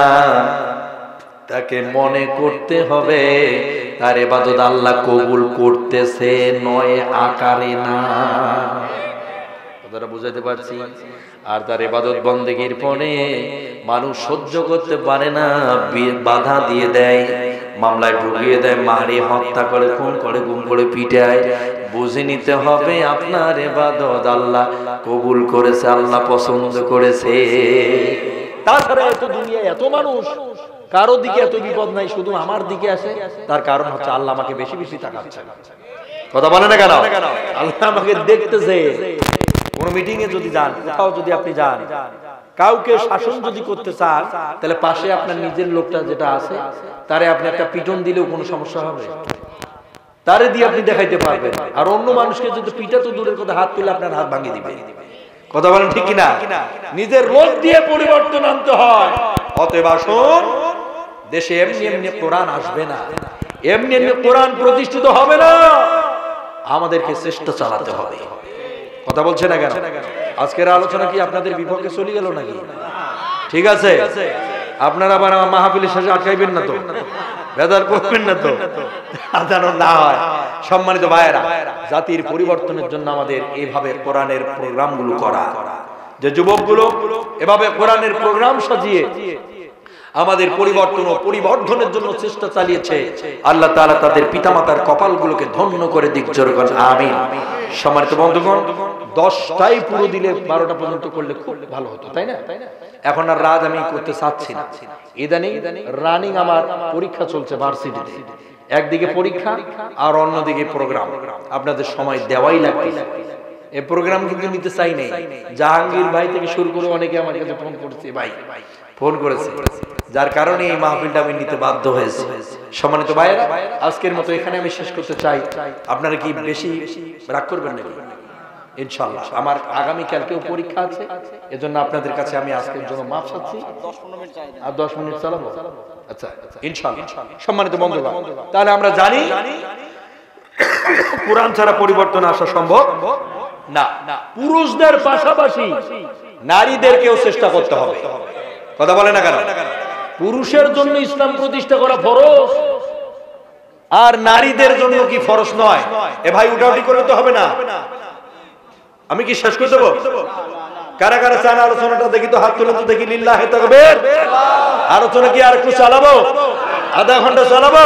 তাকে মনে করতে হবে তার ইবাদত আল্লাহ কবুল করতেছে, নয় আকারে না। কথাটা বুঝাতে পারছি? আর তার ইবাদত বন্দেগীর পরে মানুষ সহ্য করতে পারে না, বাধা দিয়ে দেয়, মামলায় ঢুকিয়ে দেয়, মারে, হত্যা করে, খুন করে, গুম করে, পিটায়। বুঝে নিতে হবে আপনার ইবাদত আল্লাহ কবুল করেছে, আল্লাহ পছন্দ করেছে। তাছাড়া এত দুনিয়ায় এত মানুষ, কারো দিকে এত বিপদ নাই, শুধু আমার দিকে আসে। তার কারণ হচ্ছে আল্লাহ আমাকে বেশি বেশি তাকাচ্ছে। কথা বলে না কেন? আল্লাহ আমাকে দেখতেছে। কোন মিটিং এ যদি যান, কোথাও যদি আপনি যান, কাউকে শাসন যদি করতে চান, তাহলে পাশে আপনার নিজের লোকটা যেটা আছে তারে আপনি একটা পিটন দিলেও কোনো সমস্যা হবে? তারে দিয়ে আপনি দেখাইতে পারবেন। আর অন্য মানুষকে যদি পিটা তো দূরের কথা, হাত তুলে আপনার হাত ভাঙিয়ে দিবে। কথা বলেন ঠিক কিনা? নিজের লোক দিয়ে পরিবর্তন আনতে হয়। অতএব আসুন, দেশে এমনি এমনি কোরআন আসবে না, এমনি এমনি কোরআন প্রতিষ্ঠিত হবে না, আমাদেরকে চেষ্টা চালাতে হবে। কথা বলছে না কেন? আজকের আলোচনা কি আপনাদের বিপক্ষে চলে গেল নাকি? ঠিক আছে, আপনারা আবার আমার মাহফিলের শেষে আটকাইবেন না তো, বেজার করবেন না তো, যেন না হয়। সম্মানিত ভাইয়েরা, জাতির পরিবর্তনের জন্য আমাদের এইভাবে কোরআনের প্রোগ্রামগুলো করা, যে যুবকগুলো এভাবে কোরআনের প্রোগ্রাম সাজিয়ে আমাদের পরিবর্তন ও পরিবর্ধনের জন্য চেষ্টা চালিয়েছে, আল্লাহ তাআলা তাদের পিতামাতার কপালগুলোকে ধন্য করে দিক। জোরে বলেন আমিন। সম্মানিত বন্ধুগণ, 10টাই পুরো দিলে 12টা পর্যন্ত করলে খুব ভালো হতো, তাই না? এখন আর রাত আমি করতে চাচ্ছি না। ইদানিং রানিং আমার পরীক্ষা চলছে ভার্সিটিতে, একদিকে পরীক্ষা আর অন্যদিকে প্রোগ্রাম। আপনাদের সময় দেওয়াই লাগবে। এই প্রোগ্রাম কিন্তু নিতে চাই নাই। জাহাঙ্গীর ভাই থেকে শুরু করে অনেকে আমার কাছে ফোন করছে, ভাই ফোন করেছে, যার কারণে এই মাহফিলটা আমি নিতে বাধ্য হয়েছি। সম্মানিত ভাইয়েরা, আজকের মতো এখানে আমি শেষ করতে চাই। আপনারা কি বেশি রাগ করবেন নাকি? ইনশাআল্লাহ আমার আগামী কালকেও পরীক্ষা আছে, এজন্য আপনাদের কাছে আমি আজকের জন্য মাফ চাচ্ছি। আর 10 মিনিট চালাবো? আচ্ছা, ইনশাআল্লাহ। সম্মানিত বন্ধুগণ, তাহলে আমরা জানি কোরআন ছাড়া পরিবর্তন আসা সম্ভব না। পুরুষদের পাশাপাশি নারীদেরকেও চেষ্টা করতে হবে। কথা বলে না কেন? পুরুষের জন্য ইসলাম প্রতিষ্ঠা করা ফরজ, আর নারীদের জন্য কি ফরজ নয়? এ ভাই উঠাউঠি করে তো হবে না। আমি কি শেষ করে দেবো? কারা কারা চান আলোচনাটা দেখি তো, হাত তুলে তো দেখি। লিল্লাহি তাকবীর। আলোচনা কি আর একটু চালাবো? আধা ঘন্টা চালাবো?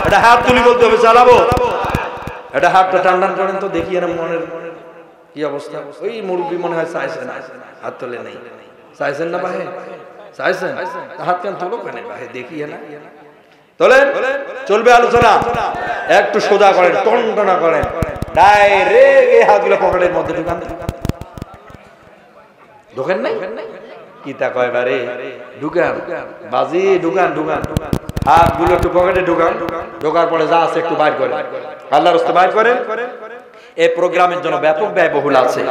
এটা হাত তুলি বলতে হবে, চালাবো। এটা হাতটা টান টান করেন তো দেখি না মনের কি অবস্থা। ওই মুরব্বী মনে হয় চাইছেন, হাত তুলে নেই। চাইছেন না ভাই? চাইছেন? হাত কেন তুলো কেন ভাই? দেখি না তোলেন। চলবে আলোচনা। একটু সোজা করেন, টনটনা করেন, ডাইরেক্ট এই হাতগুলো পকেটের মধ্যে ঢুকান। ঢোকেন নাই? কি তা কয় বারে? ঢুকান বাজি, ঢুকান ঢুকান। হাতগুলো একটু পকেটে ঢুকান, ঢোকার পরে যা আছে একটু বাইর করেন, আল্লাহর রাস্তায় বাইর করেন। এই প্রোগ্রামের জন্য ব্যাপক ব্যয়বহুল আছে,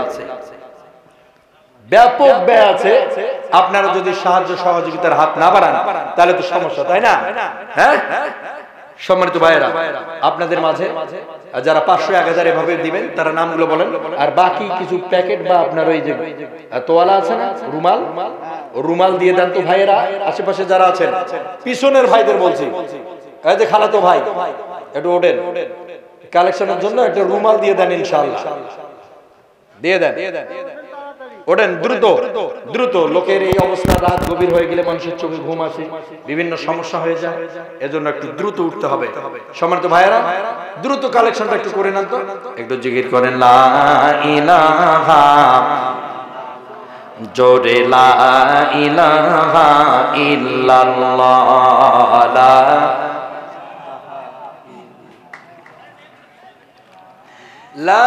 ব্যাপক ব্যয় আছে। আপনারা যদি সাহায্য সহযোগিতার হাত না বাড়ান তাহলে তো সমস্যা, তাই না? হ্যাঁ, সম্মানিত ভাইয়েরা, আপনাদের মাঝে যারা 500, 1000 এভাবে দিবেন তারা নামগুলো বলেন। আর বাকি কিছু প্যাকেট বা আপনার ওই যে তোয়ালা আছে না, রুমাল, রুমাল দিয়ে দেন তো ভাইয়েরা। আশেপাশে যারা আছেন, পিছনের ভাইদের বলছি, এই যে খালাতো ভাই, একটু ওঠেন, কালেকশনের জন্য একটা রুমাল দিয়ে দেন ইনশাআল্লাহ। দিয়ে দেন, ওঠেন দ্রুত দ্রুত। লোকের এই অবস্থা, রাত গভীর হয়ে গেলে মানুষের চোখে ঘুম আসে, বিভিন্ন সমস্যা হয়ে যায়, এজন্য একটু দ্রুত উঠতে হবে। সম্মানিত ভাইয়েরা, দ্রুত কালেকশনটা একটু করে নেন তো। একটু জিকির করেন লা ইলাহা, জোরে লা ইলাহা ইল্লাল্লাহ, লা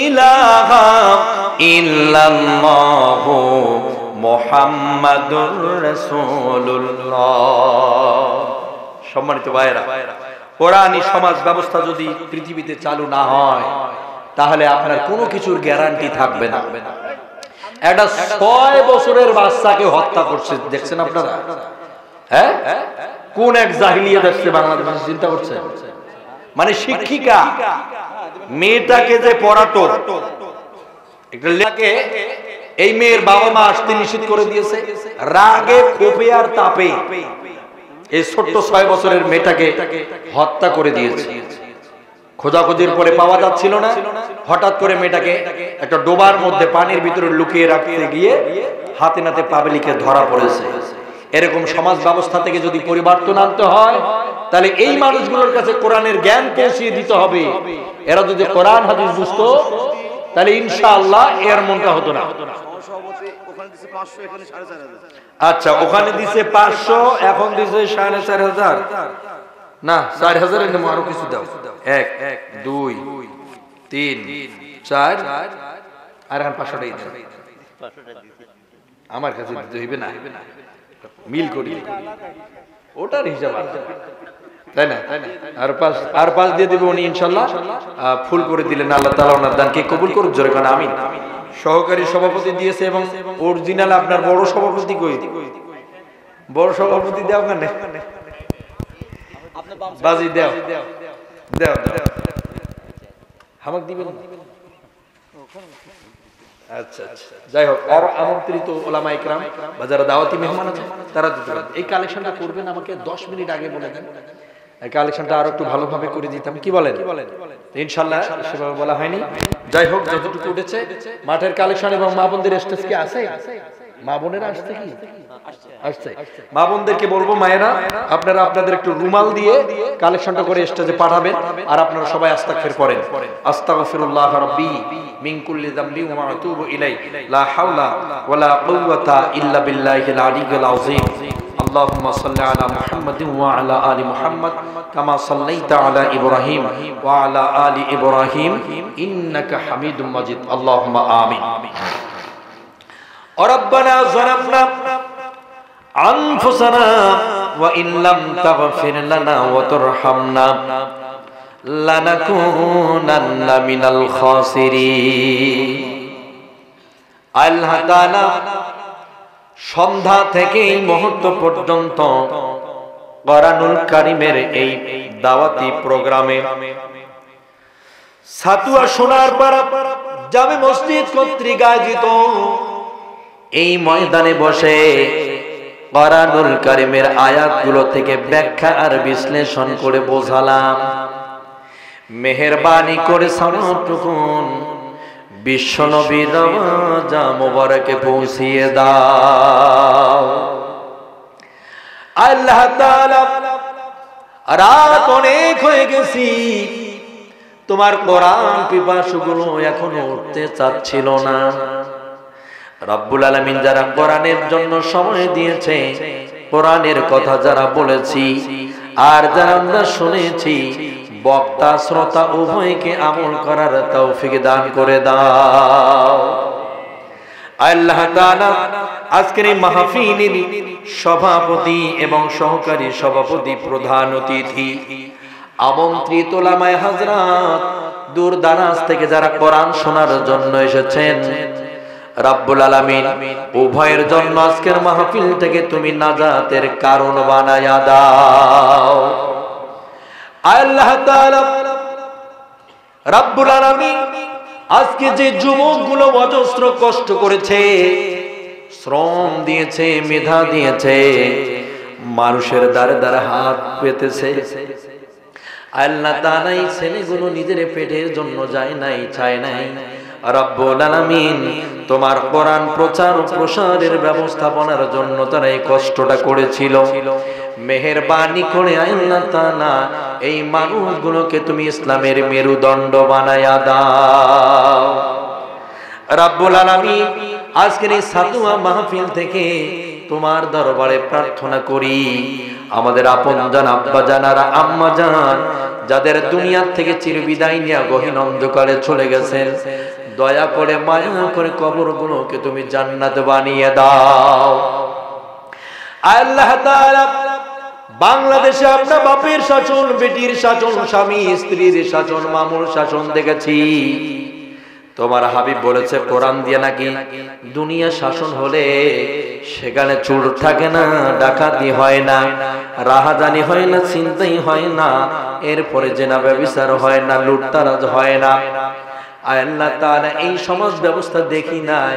ইলাহা ইল্লাল্লাহু মুহাম্মাদুর রাসূলুল্লাহ। সম্মানিত ভাইয়েরা, কোরআনী সমাজ ব্যবস্থা যদি পৃথিবীতে চালু না হয় তাহলে আপনার কোনো কিছুর গ্যারান্টি থাকবে না। একটা 6 বছরের বাচ্চাকে হত্যা করছে, দেখছেন আপনারা? হ্যাঁ, কোন এক জাহিলিয়াত আসছে বাংলাদেশে, চিন্তা করছেন? মানে শিক্ষিকা মেয়েটাকে যে পড়াতো, একটা লেখাকে এই মেয়ের বাবা মা আসতে নিষেধ করে দিয়েছে। রাগে ক্ষোভে আর তাপে এই ছোট্ট 6 বছরের মেয়েটাকে হত্যা করে দিয়েছে। খোঁজাখুঁজির পরে পাওয়া যাচ্ছিল না, হঠাৎ করে মেয়েটাকে একটা ডোবার মধ্যে পানির ভিতরে লুকিয়ে রাখতে গিয়ে হাতে নাতে পাবলিকে ধরা পড়েছে। এরকম সমাজ ব্যবস্থা থেকে যদি পরিবর্তন আনতে হয়, তাহলে এই মানুষগুলোর কাছে কোরআনের জ্ঞান পৌঁছিয়ে দিতে হবে। এরা যদি কোরআন হাদিস বুঝতো, তাহলে ইনশাআল্লাহ এর মনটা হতো না। আচ্ছা, ওখানে দিছে 500, এখন দিছে 4,500। না, 4,000 এর আরো কিছু দাও। 1 2 3 4 আর এখন 500 টাকা দাও। আমার কাছে দিতে হইবে না, মিল করি, ওটার হিসাব আছে, তাই না? আর 5 দিয়ে দিবে উনি ইনশাআল্লাহ। ফুল করে দিলেন, আল্লাহ তাআলা ওনার দানকে কবুল করুক, জোরে কান আমিন। সহকারী সভাপতি দিয়েছে এবং অরিজিনাল আপনার বড় সভাপতি কই? বড় সভাপতি দাও কেন? বাজি দাও, দাও আমাকে দিবেন। আচ্ছা আচ্ছা, যাই হোক, আর আমন্ত্রিত ওলামা ইকরাম বা যারা দাওয়াতি মেহমান আছে তারা দিতে পারেন। এই কালেকশনটা করবেন, আমাকে 10 মিনিট আগে বলে দেন, এই কালেকশনটা আরো একটু ভালোভাবে করে দিতাম, কি বলেন? ইনশাআল্লাহ সেভাবে বলা হয়নি। যাই হোক, যতটুকু উঠেছে মাঠের কালেকশন এবং মা বোনদের স্টেজ কি আছে? মা বোনেরা আসছে কি? আসছে। মা বোনদেরকে বলবো, মায়েরা আপনারা আপনাদের একটু রুমাল দিয়ে কালেকশনটা করে স্টেজে পাঠাবেন। আর আপনারা সবাই আস্তাগফির পড়েন, আস্তাগফিরুল্লাহ রাব্বি মিন কুল্লি যামবি ওয়া আতুবু ইলাই, লা হাওলা ওয়ালা কুওয়াতা ইল্লা বিল্লাহিল আলিয়্যিল আযীম। আল্লাহুম্মা সাল্লি আলা মুহাম্মাদিন ওয়া আলা আলি মুহাম্মাদ কামা সাল্লাইতা আলা ইব্রাহিম ওয়া আলা আলি ইব্রাহিম ইন্নাকা হামিদুম মাজিদ। আল্লাহুম্মা আমিন। রব্বানা যালামনা আনফুসানা ওয়া ইন লাম তাগফির লানা ওয়া তারহামনা লানাকুনান্না মিনাল খাসিরিন। আল্লাহ তাআলা সন্ধ্যা থেকে এই মুহূর্ত পর্যন্ত কোরআনুল কারীমের এই দাওয়াতি প্রোগ্রামে সাতুয়া সোনার পাড়া জামে মসজিদ কর্তৃক আয়োজিত এই ময়দানে বসে কোরআনুল কারীমের আয়াতগুলো থেকে ব্যাখ্যা আর বিশ্লেষণ করে বোঝালাম। মেহেরবানি করে সামটুকুন বিশ্বনবীর রওজা মোবারকে পৌঁছিয়ে দাও। আল্লাহ তাআলা, রাত অনেক হয়ে গেছি, তোমার কোরআন পিপাসুগুলো এখনো উঠতে চাচ্ছিল না। রব্বুল আলামিন যারা কোরআনের জন্য সময় দিয়েছে, কোরআনের কথা যারা বলেছি আর যারা আমরা শুনেছি, বক্তা শ্রোতা উভয়কে আমল করার তৌফিক দান করে দাও। আল্লাহ তাআলা আজকের এই মাহফিলের সভাপতি এবং সহকারী সভাপতি, প্রধান অতিথি, আমন্ত্রিত ওলামায়ে হযরত, দূর দারাজ থেকে যারা কোরআন শোনার জন্য এসেছেন, রব্বুল আলামিন উভয়ের জন্য আজকের মাহফিল থেকে তুমি নাজাতের কারণ বানায়া দাও। আল্লাহ তাআলা রব্বুল আলামিন আজকে যে যুবকগুলো অজস্র কষ্ট করেছে, শ্রম দিয়েছে, মেধা দিয়েছে, মানুষের দ্বারে দ্বারে হাত পেতেছে, আল্লাহ তাআলা এই ছেলেগুলো নিজের পেটের জন্য যায় নাই, চায় নাই। রব্বুল আলামিন তোমার কোরআন প্রচার ও প্রসারের ব্যবস্থাপনার জন্য তারা এই কষ্টটা করেছিল। মেহেরবানি করে আল্লাহ তাআলা এই মানুষগুলোকে তুমি ইসলামের মেরুদণ্ড বানায়া দাও। রব্বুল আলামিন আজকের এই সাতুয়া মাহফিল থেকে তোমার দরবারে প্রার্থনা করি, আমাদের আপনজান আব্বা জানারা, আম্মা জান, যাদের দুনিয়ার থেকে চিরবিদায় নিয়ে গহীন অন্ধকারে চলে গেছেন, দয়া করে মায়া করে কবরগুলোকে তুমি জান্নাত বানিয়ে দাও। আল্লাহ তাআলা বাংলাদেশে আমরা বাপের শাসন, বেটির শাসন, স্বামী স্ত্রীর শাসন, মামুর শাসন দেখেছি। তোমার হাবিব বলেছে কোরআন দিয়ে নাকি দুনিয়া শাসন হলে সেখানে চোর থাকে না, ডাকাতি হয় না, রাহাজানি হয় না, চিন্তাই হয় না, এরপরে জেনা ব্যভিচার হয় না, লুটতারাজ হয় না। আল্লাহ তাআলা এই সমাজ ব্যবস্থা দেখি নাই,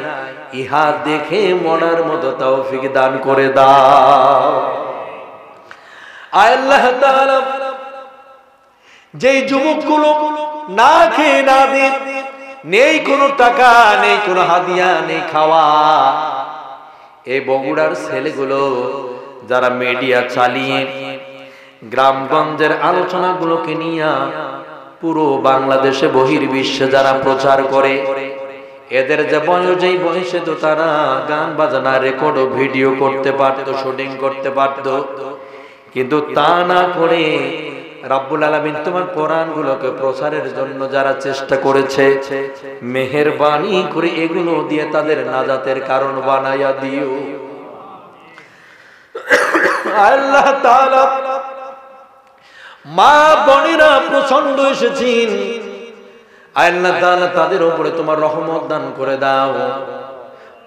ইহা দেখে মনার মতো তৌফিক দান করে দাও। আল্লাহ তাআলা যেই যুবকগুলো না খেয়ে না দিয়ে, নেই কোনো টাকা, নেই কোনো হাদিয়া, নেই খাওয়া, এই বগুড়ার ছেলেগুলো যারা মিডিয়া চালিয়ে গ্রামগঞ্জের আলোচনাগুলোকে নিয়ে পুরো বাংলাদেশে বহির্বিশ্বে যারা প্রচার করে, এদের যে বয়স, যেই বয়সে তো তারা গান বাজনা রেকর্ড ও ভিডিও করতে পারত, শুটিং করতে পারত, কিন্তু তা না করে রাব্বুল আলামিন তোমার কোরআনগুলোকে প্রচারের জন্য যারা চেষ্টা করেছে, মেহেরবানি করে এগুলো দিয়ে তাদের নাজাতের কারণ বানায়া দিও। আল্লাহ তাআলা মা বোনেরা প্রচন্ড এসেছেন, আল্লাহ তাআলা তাদের উপরে তোমার রহমত দান করে দাও,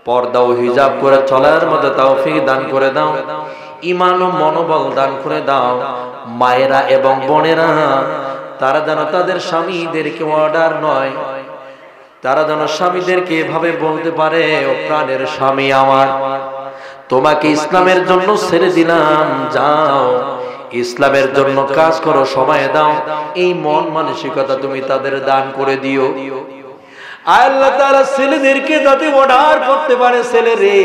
পর্দা ও হিজাব করে চলার মতো তৌফিক দান করে দাও, ঈমান ও মনোবল দান করে দাও। মায়েরা এবং বোনেরা তারা যেন তাদের স্বামীদেরকে অর্ডার নয়, তারা যেন স্বামীদেরকে এভাবে বলতে পারে, ও প্রাণের স্বামী আমার, তোমাকে ইসলামের জন্য ছেড়ে দিলাম, যাও ইসলামের জন্য কাজ করো, সময় দাও। এই মন মানসিকতা তুমি তাদের দান করে দিও। আল্লাহ তাআলা ছেলেদেরকে যাতে অর্ডার করতে পারে, ছেলে রে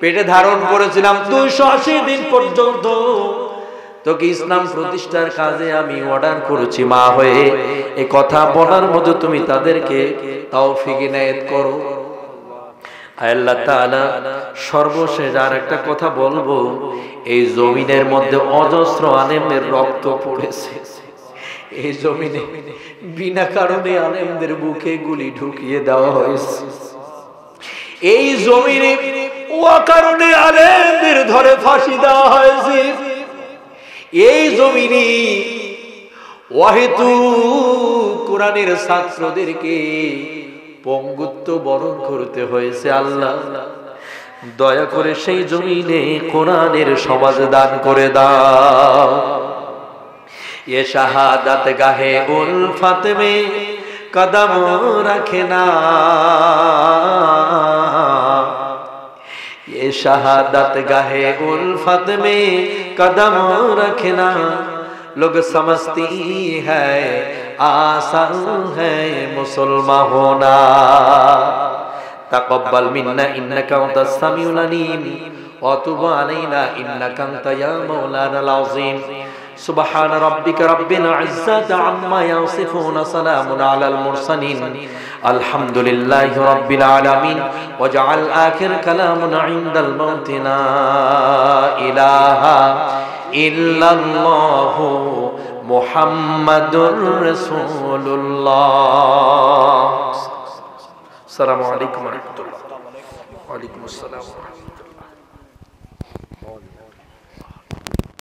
পেটে ধারণ করেছিলাম 280 দিন পর্যন্ত, তোকে ইসলাম প্রতিষ্ঠার কাজে আমি অর্ডার করেছি মা হয়ে, এই কথা বলার মতো তুমি তাদেরকে তৌফিক ইনায়েত করো। আল্লাহ তাআলা সর্বশেষ আর একটা কথা বলবো, এই জমিনের মধ্যে অজস্র আলেমের রক্ত পড়েছে, এই জমিনে বিনা কারণে আলেমদের বুকে গুলি ঢুকিয়ে দেওয়া হয়েছে, এই জমিনে অকারণে আলেমদের ধরে ফাঁসি দেওয়া হয়েছে, এই জমিনে ওয়াহিদু কোরআনের ছাত্রদেরকে পঙ্গুত্ব বরণ করতে হয়েছে। আল্লাহ দয়া করে সেই জমিনে কোরআনের সমাজ দান করে দাও। ये शहादत गाहे उल्फत में कदम रखना, ये शहादत गाहे उल्फत में कदम रखना, लोग समझती है आसान है मुसलमान होना, तक़ब्बल मिन्ना इन्नका अंतस समीउल अलीम व तुब अलैना इन्नका अंता या मौलाना अल अज़ीम। सुबहान रब्बिका रब्बिल इज़्ज़ति अम्मा यसिफून सलामुन अलल मुरसलीन अल्हम्दुलिल्लाहि रब्बिल आलमीन वजअल आखिर कलामुना इंदल मौत ला इलाहा इल्लल्लाहु मुहम्मदुर रसूलुल्लाह। अस्सलामु अलैकुम व रहमतुल्लाह। व अलैकुम अस्सलाम व रहमतुल्लाह।